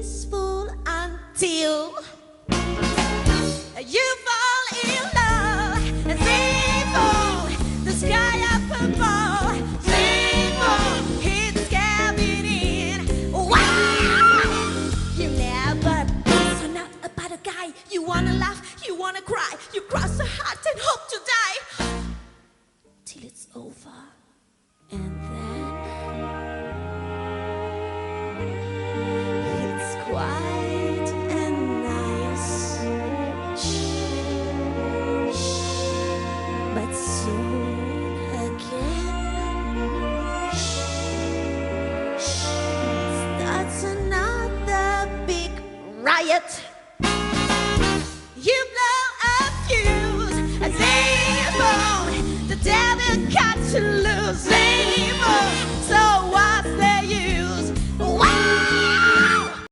peaceful until you fall in love. And simple, the sky up above. Simple, it's coming in. Wow! You never so not about a guy. You wanna laugh, you wanna cry. You cross the heart and hope to die till it's over. And then it's quiet and nice. Shh, shh. But soon again, shh, shh, starts another big riot.